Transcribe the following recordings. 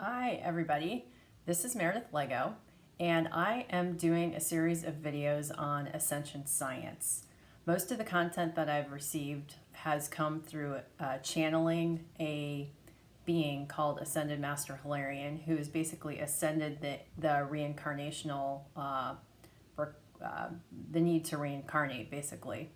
Hi everybody, this is Meredith Lego, and I am doing a series of videos on Ascension science. Most of the content that I've received has come through channeling a being called Ascended Master Hilarion, who has basically ascended the reincarnational, the need to reincarnate basically.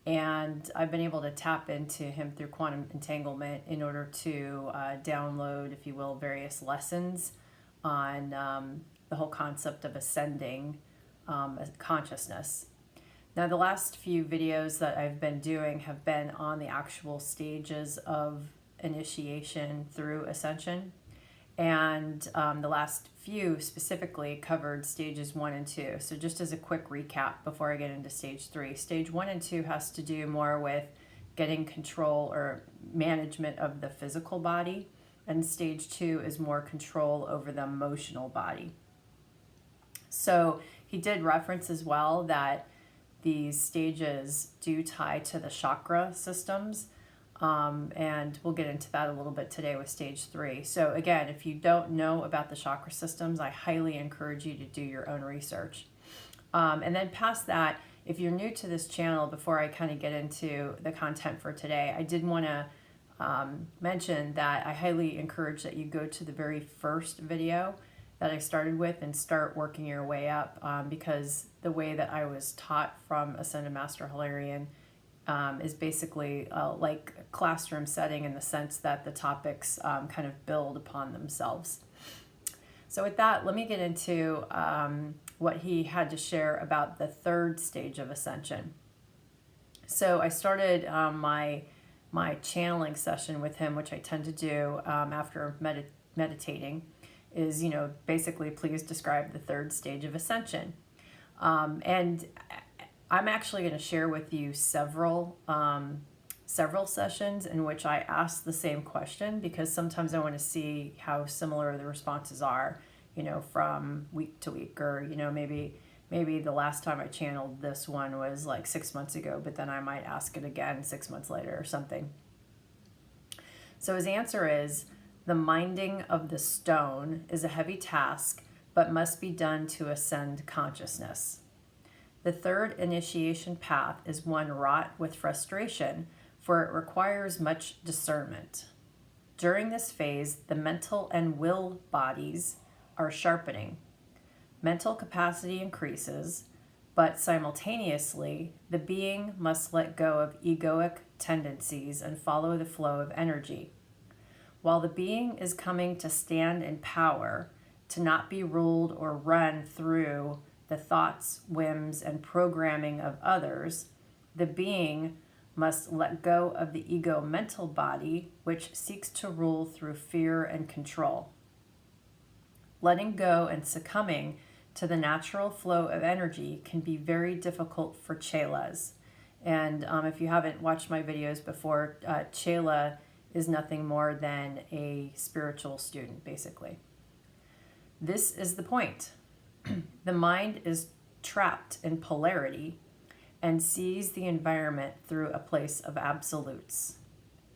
And I've been able to tap into him through quantum entanglement in order to download, if you will, various lessons on the whole concept of ascending consciousness. Now, the last few videos that I've been doing have been on the actual stages of initiation through ascension. And the last few specifically covered stages 1 and 2. So just as a quick recap before I get into stage 3, stage 1 and 2 has to do more with getting control or management of the physical body, and stage 2 is more control over the emotional body. So he did reference as well that these stages do tie to the chakra systems. And we'll get into that a little bit today with stage 3. So again, if you don't know about the chakra systems, I highly encourage you to do your own research. And then past that, if you're new to this channel, before I kind of get into the content for today, I did want to mention that I highly encourage that you go to the very first video that I started with and start working your way up, because the way that I was taught from Ascended Master Hilarion is basically like a classroom setting in the sense that the topics kind of build upon themselves. So with that, let me get into what he had to share about the third stage of ascension. So I started my channeling session with him, which I tend to do after meditating, is, basically, please describe the third stage of ascension. And I'm actually going to share with you several sessions in which I ask the same question, because sometimes I want to see how similar the responses are, from week to week, or maybe the last time I channeled this one was like 6 months ago, but then I might ask it again 6 months later or something. So his answer is, the minding of the stone is a heavy task, but must be done to ascend consciousness. The third initiation path is one wrought with frustration, for it requires much discernment. During this phase, the mental and will bodies are sharpening. Mental capacity increases, but simultaneously, the being must let go of egoic tendencies and follow the flow of energy. While the being is coming to stand in power, to not be ruled or run through the thoughts, whims, and programming of others, the being must let go of the ego mental body, which seeks to rule through fear and control. Letting go and succumbing to the natural flow of energy can be very difficult for chelas. And if you haven't watched my videos before, chela is nothing more than a spiritual student, basically. This is the point. The mind is trapped in polarity and sees the environment through a place of absolutes.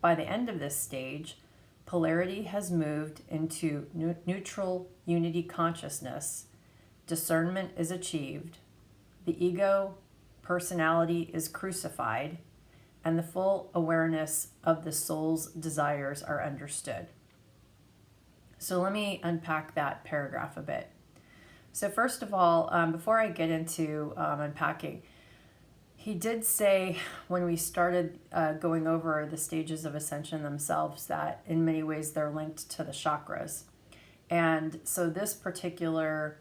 By the end of this stage, polarity has moved into neutral unity consciousness. Discernment is achieved. The ego personality is crucified, and the full awareness of the soul's desires are understood. So let me unpack that paragraph a bit. So first of all, before I get into unpacking, he did say when we started going over the stages of ascension themselves that in many ways they're linked to the chakras. And so this particular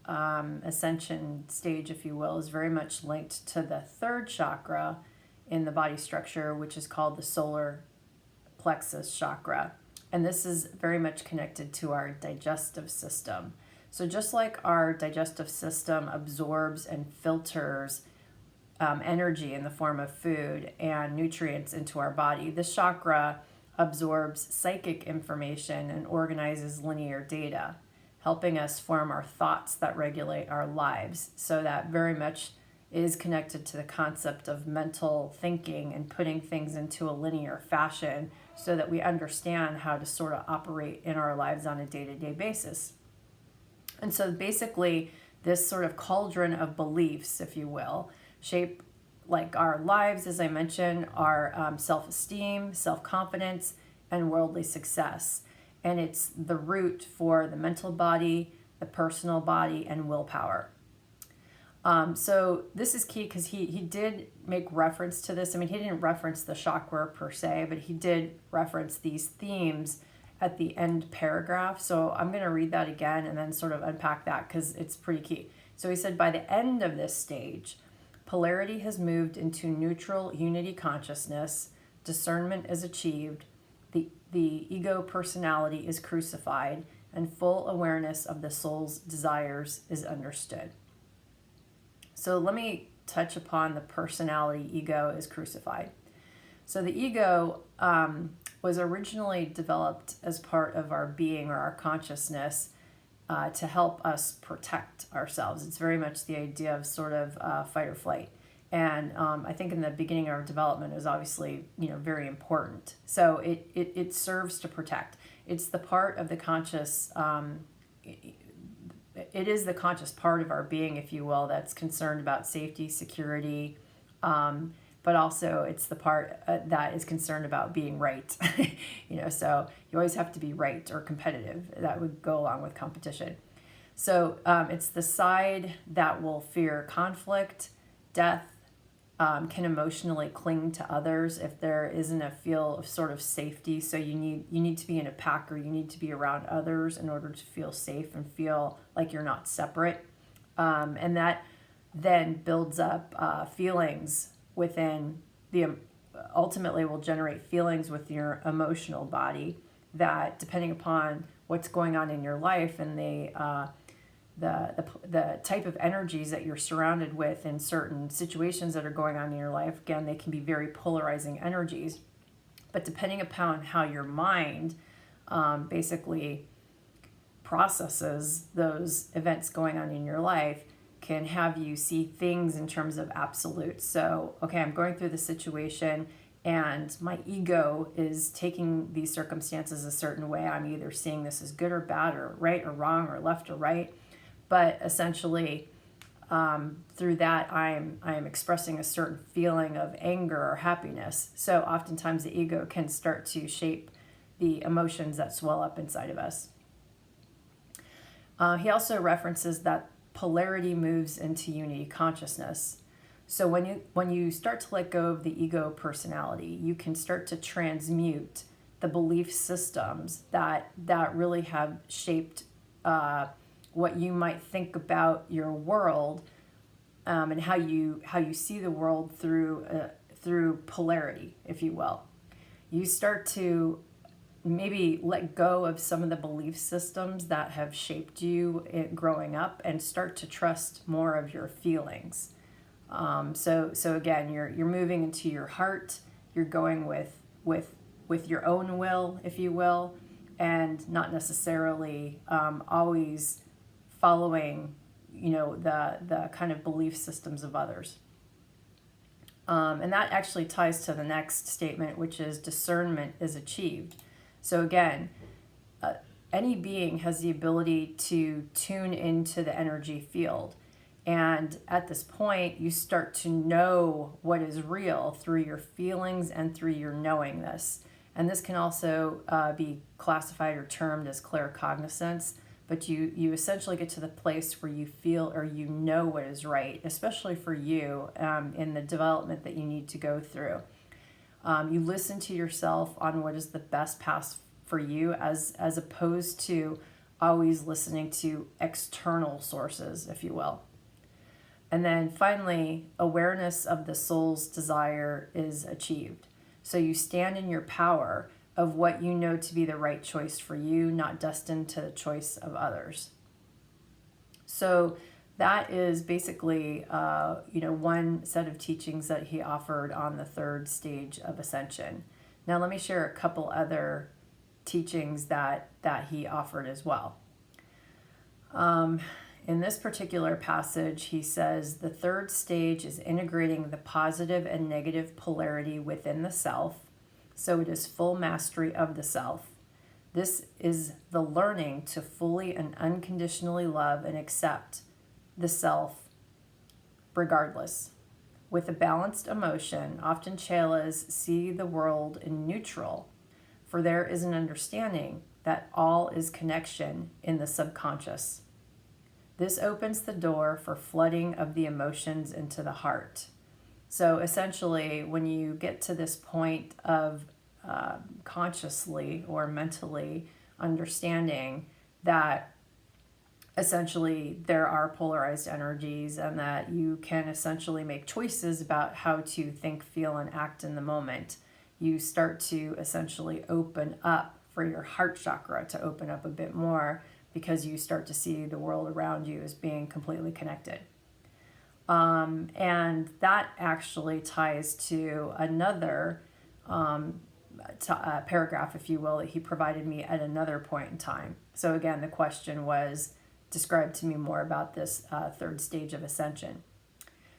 ascension stage, if you will, is very much linked to the third chakra in the body structure, which is called the solar plexus chakra. And this is very much connected to our digestive system. So just like our digestive system absorbs and filters energy in the form of food and nutrients into our body, this chakra absorbs psychic information and organizes linear data, helping us form our thoughts that regulate our lives. So that very much is connected to the concept of mental thinking and putting things into a linear fashion so that we understand how to sort of operate in our lives on a day-to-day basis. And so basically, this sort of cauldron of beliefs, if you will, shape like our lives, as I mentioned, our self-esteem, self-confidence, and worldly success. And it's the root for the mental body, the personal body, and willpower. So this is key because he did make reference to this. I mean, he didn't reference the chakra per se, but he did reference these themes at the end paragraph. So I'm going to read that again and then sort of unpack that because it's pretty key. So he said, by the end of this stage, polarity has moved into neutral unity consciousness, discernment is achieved, the ego personality is crucified, and full awareness of the soul's desires is understood. So let me touch upon the personality ego is crucified. So the ego was originally developed as part of our being or our consciousness to help us protect ourselves. It's very much the idea of sort of fight or flight. And I think in the beginning of our development is obviously, very important. So it serves to protect. It's the part of the conscious, it is the conscious part of our being, if you will, that's concerned about safety, security, but also it's the part that is concerned about being right. So you always have to be right or competitive. That would go along with competition. So it's the side that will fear conflict, death, can emotionally cling to others if there isn't a feel of sort of safety. So you need to be in a pack, or you need to be around others in order to feel safe and feel like you're not separate. And that then builds up feelings within ultimately will generate feelings with your emotional body that, depending upon what's going on in your life and the type of energies that you're surrounded with in certain situations that are going on in your life, again, they can be very polarizing energies. But depending upon how your mind basically processes those events going on in your life, can have you see things in terms of absolutes. So, okay, I'm going through the situation and my ego is taking these circumstances a certain way. I'm either seeing this as good or bad, or right or wrong, or left or right. But essentially, through that, I am expressing a certain feeling of anger or happiness. So oftentimes the ego can start to shape the emotions that swell up inside of us. He also references that polarity moves into unity consciousness. So when you start to let go of the ego personality, you can start to transmute the belief systems that really have shaped what you might think about your world, and how you see the world through polarity, if you will. You start to maybe let go of some of the belief systems that have shaped you growing up, and start to trust more of your feelings. So again, you're moving into your heart. You're going with your own will, if you will, and not necessarily always following, the kind of belief systems of others. And that actually ties to the next statement, which is discernment is achieved. So again, any being has the ability to tune into the energy field. And at this point, you start to know what is real through your feelings and through your knowingness. And this can also be classified or termed as claircognizance. But you essentially get to the place where you feel or you know what is right, especially for you in the development that you need to go through. You listen to yourself on what is the best path for you, as opposed to always listening to external sources, if you will. And then finally, awareness of the soul's desire is achieved. So you stand in your power of what you know to be the right choice for you, not destined to the choice of others. So that is basically, one set of teachings that he offered on the third stage of Ascension. Now let me share a couple other teachings that he offered as well. In this particular passage, he says the third stage is integrating the positive and negative polarity within the self. So it is full mastery of the self. This is the learning to fully and unconditionally love and accept the self regardless. With a balanced emotion, often chelas see the world in neutral, for there is an understanding that all is connection in the subconscious. This opens the door for flooding of the emotions into the heart. So essentially, when you get to this point of consciously or mentally understanding that essentially there are polarized energies and that you can essentially make choices about how to think, feel, and act in the moment, you start to essentially open up for your heart chakra to open up a bit more, because you start to see the world around you as being completely connected. And that actually ties to another paragraph, if you will, that he provided me at another point in time. So again, the question was, describe to me more about this third stage of ascension.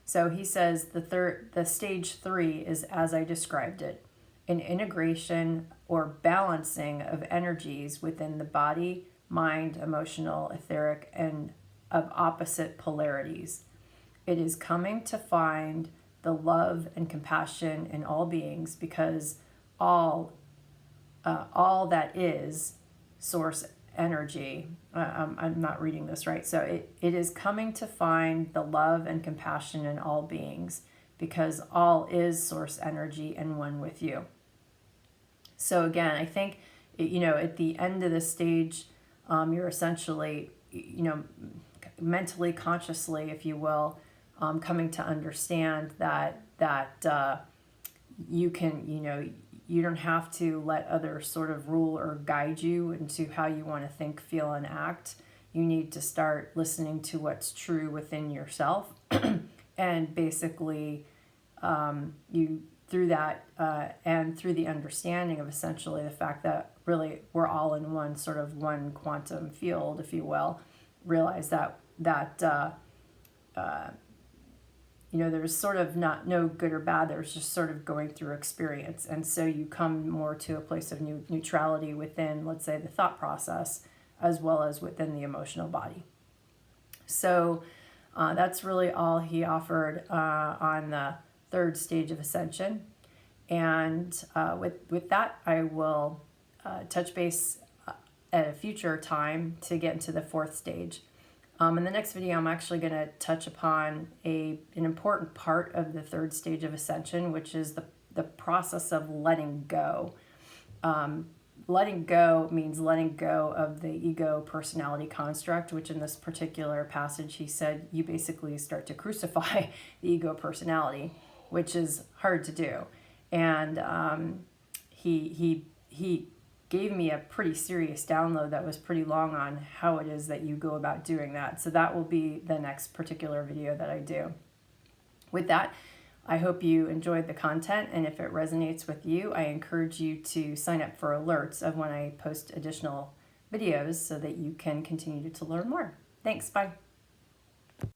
So he says the stage 3 is as I described it, an integration or balancing of energies within the body, mind, emotional, etheric, and of opposite polarities. It is coming to find the love and compassion in all beings, because all that is source energy. I'm not reading this right. So it is coming to find the love and compassion in all beings, because all is source energy and one with you. So again, I think, at the end of this stage, you're essentially, mentally, consciously, if you will, coming to understand that you can, you don't have to let others sort of rule or guide you into how you want to think, feel, and act. You need to start listening to what's true within yourself, and basically, you through that and through the understanding of essentially the fact that really we're all in one quantum field, if you will, realize that there's sort of no good or bad. There's just sort of going through experience. And so you come more to a place of neutrality within, let's say, the thought process, as well as within the emotional body. So that's really all he offered on the third stage of ascension. And with that, I will touch base at a future time to get into the fourth stage. In the next video, I'm actually going to touch upon an important part of the third stage of ascension, which is the process of letting go. Letting go means letting go of the ego personality construct, which in this particular passage, he said, you basically start to crucify the ego personality, which is hard to do. And he gave me a pretty serious download that was pretty long on how it is that you go about doing that. So that will be the next particular video that I do. With that, I hope you enjoyed the content, and if it resonates with you, I encourage you to sign up for alerts of when I post additional videos so that you can continue to learn more. Thanks, bye.